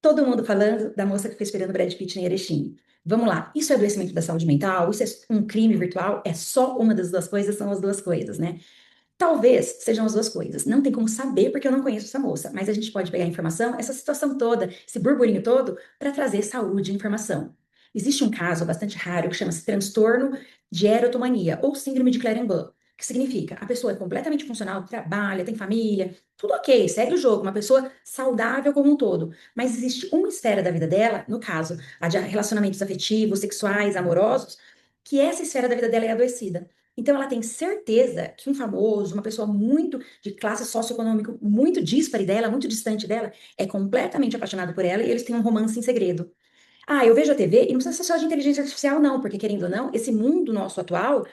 Todo mundo falando da moça que foi esperando o Brad Pitt em Erechim. Vamos lá, isso é adoecimento da saúde mental? Isso é um crime virtual? É só uma das duas coisas? São as duas coisas, né? Talvez sejam as duas coisas. Não tem como saber porque eu não conheço essa moça, mas a gente pode pegar a informação, essa situação toda, esse burburinho todo, para trazer saúde e informação. Existe um caso bastante raro que chama-se transtorno de erotomania ou síndrome de Clendenin, que significa a pessoa é completamente funcional, trabalha, tem família, tudo ok, segue o jogo, uma pessoa saudável como um todo, mas existe uma esfera da vida dela, no caso, a de relacionamentos afetivos, sexuais, amorosos, que essa esfera da vida dela é adoecida. Então, ela tem certeza que um famoso, uma pessoa muito de classe socioeconômica muito díspare dela, muito distante dela, é completamente apaixonado por ela e eles têm um romance em segredo. Ah, eu vejo a TV e não precisa ser só de inteligência artificial, não, porque querendo ou não, esse mundo nosso atual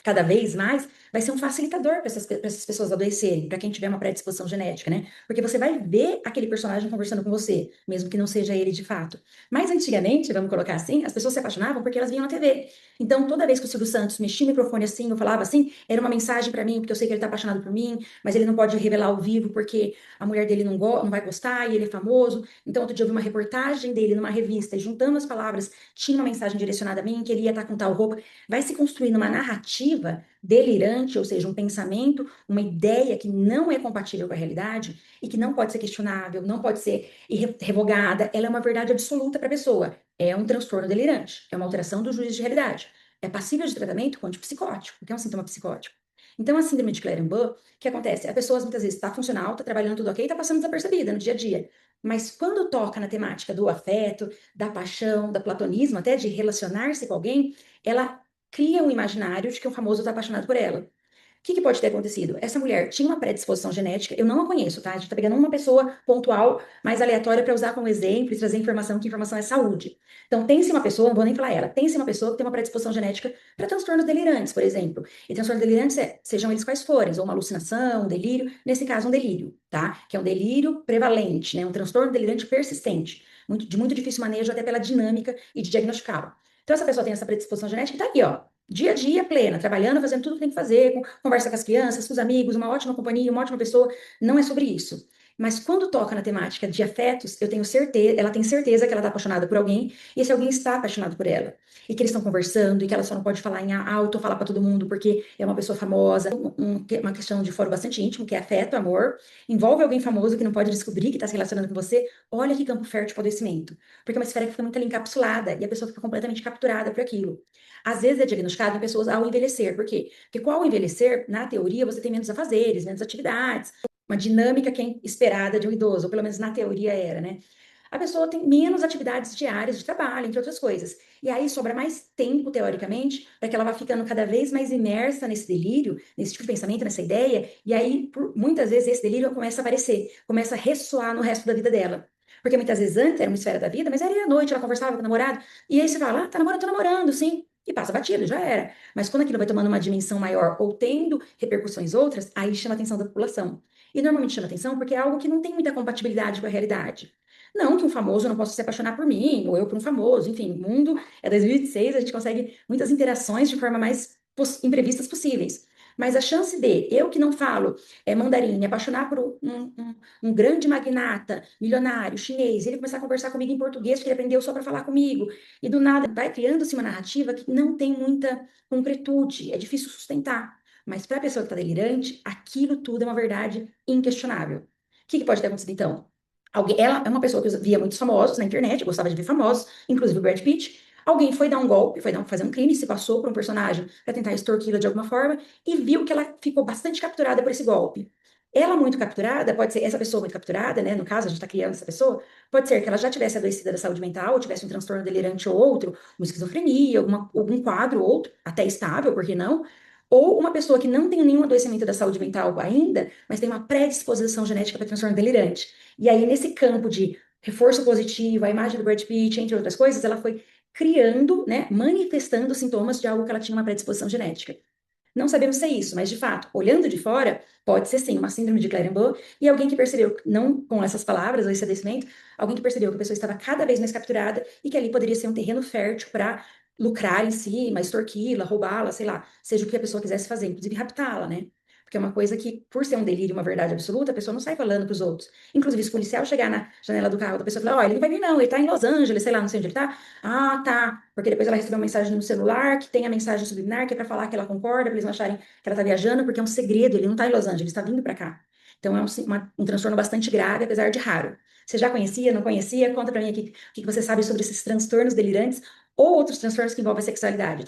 cada vez mais, vai ser um facilitador para essas pessoas adoecerem, para quem tiver uma predisposição genética, né? Porque você vai ver aquele personagem conversando com você, mesmo que não seja ele de fato. Mas antigamente, vamos colocar assim, as pessoas se apaixonavam porque elas viam na TV. Então, toda vez que o Silvio Santos mexia o microfone assim, eu falava assim, era uma mensagem para mim, porque eu sei que ele tá apaixonado por mim, mas ele não pode revelar ao vivo porque a mulher dele não vai gostar e ele é famoso. Então, outro dia eu vi uma reportagem dele numa revista, e juntando as palavras, tinha uma mensagem direcionada a mim, que ele ia estar com tal roupa. Vai se construindo uma narrativa delirante, ou seja, um pensamento, uma ideia que não é compatível com a realidade e que não pode ser questionável, não pode ser revogada, ela é uma verdade absoluta para a pessoa. É um transtorno delirante, é uma alteração do juízo de realidade. É passível de tratamento com antipsicótico, porque é um sintoma psicótico. Então, a síndrome de Clendenin-Bach, o que acontece? A pessoa muitas vezes está funcional, está trabalhando tudo ok, está passando desapercebida no dia a dia. Mas quando toca na temática do afeto, da paixão, do platonismo, até de relacionar-se com alguém, ela cria um imaginário de que o famoso está apaixonado por ela. O que pode ter acontecido? Essa mulher tinha uma predisposição genética, eu não a conheço, tá? A gente tá pegando uma pessoa pontual, mais aleatória para usar como exemplo e trazer informação, que informação é saúde. Então, tem-se uma pessoa, não vou nem falar ela, tem-se uma pessoa que tem uma predisposição genética para transtornos delirantes, por exemplo. E transtornos delirantes sejam eles quais forem, ou uma alucinação, um delírio, nesse caso, um delírio, tá? Que é um delírio prevalente, né? Um transtorno delirante persistente, de muito difícil manejo, até pela dinâmica e de diagnosticá-lo. Então, essa pessoa tem essa predisposição genética e tá aqui, ó. Dia a dia, plena, trabalhando, fazendo tudo que tem que fazer, conversa com as crianças, com os amigos, uma ótima companhia, uma ótima pessoa. Não é sobre isso. Mas quando toca na temática de afetos, eu tenho certeza, ela tem certeza que ela está apaixonada por alguém, e esse alguém está apaixonado por ela. E que eles estão conversando, e que ela só não pode falar em alto, falar para todo mundo, porque é uma pessoa famosa. Uma questão de foro bastante íntimo, que é afeto, amor. Envolve alguém famoso que não pode descobrir que está se relacionando com você. Olha que campo fértil para o adoecimento. Porque é uma esfera que fica muito ali encapsulada, e a pessoa fica completamente capturada por aquilo. Às vezes é diagnosticado em pessoas ao envelhecer. Por quê? Porque com ao envelhecer, na teoria, você tem menos afazeres, menos atividades, uma dinâmica que é esperada de um idoso, ou pelo menos na teoria era, né? A pessoa tem menos atividades diárias de trabalho, entre outras coisas. E aí sobra mais tempo, teoricamente, para que ela vá ficando cada vez mais imersa nesse delírio, nesse tipo de pensamento, nessa ideia, e aí, muitas vezes, esse delírio começa a aparecer, começa a ressoar no resto da vida dela. Porque muitas vezes antes era uma esfera da vida, mas era à noite, ela conversava com o namorado, e aí você fala, ah, tá namorando, tô namorando, sim. E passa batido, já era. Mas quando aquilo vai tomando uma dimensão maior ou tendo repercussões outras, aí chama a atenção da população. E normalmente chama atenção porque é algo que não tem muita compatibilidade com a realidade. Não que um famoso não possa se apaixonar por mim, ou eu por um famoso, enfim, o mundo é 2026, a gente consegue muitas interações de forma mais imprevistas possíveis. Mas a chance de eu que não falo mandarim, me apaixonar por um grande magnata, milionário, chinês, ele começar a conversar comigo em português, que ele aprendeu só para falar comigo, e do nada vai criando-se uma narrativa que não tem muita concretude, é difícil sustentar. Mas para a pessoa que está delirante, aquilo tudo é uma verdade inquestionável. O que pode ter acontecido então? Ela é uma pessoa que via muitos famosos na internet, gostava de ver famosos, inclusive o Brad Pitt. Alguém foi dar um golpe, fazer um crime, se passou por um personagem para tentar extorquí-la de alguma forma e viu que ela ficou bastante capturada por esse golpe. Ela muito capturada, pode ser essa pessoa muito capturada, né? No caso, a gente está criando essa pessoa, pode ser que ela já tivesse adoecida da saúde mental, ou tivesse um transtorno delirante ou outro, uma esquizofrenia, algum quadro ou outro, até estável, por que não? Ou uma pessoa que não tem nenhum adoecimento da saúde mental ainda, mas tem uma predisposição genética para transtorno delirante. E aí, nesse campo de reforço positivo, a imagem do Brad Pitt, entre outras coisas, ela foi criando, né, manifestando sintomas de algo que ela tinha uma predisposição genética. Não sabemos se é isso, mas de fato, olhando de fora, pode ser sim uma síndrome de Clendenin e alguém que percebeu, não com essas palavras ou esse adoecimento, alguém que percebeu que a pessoa estava cada vez mais capturada e que ali poderia ser um terreno fértil para lucrar em cima, extorquí-la, roubá-la, sei lá, seja o que a pessoa quisesse fazer, inclusive raptá-la, né? porque é uma coisa que, por ser um delírio, uma verdade absoluta, a pessoa não sai falando para os outros. Inclusive, se o policial chegar na janela do carro da pessoa e falar, ó, ele não vai vir não, ele tá em Los Angeles, sei lá, não sei onde ele tá. Ah, tá, porque depois ela recebeu uma mensagem no celular, que tem a mensagem subliminar, que é para falar que ela concorda, para eles não acharem que ela tá viajando, porque é um segredo, ele não tá em Los Angeles, está vindo para cá. Então, é um transtorno bastante grave, apesar de raro. Você já conhecia, não conhecia? Conta para mim aqui o que você sabe sobre esses transtornos delirantes ou outros transtornos que envolvem a sexualidade.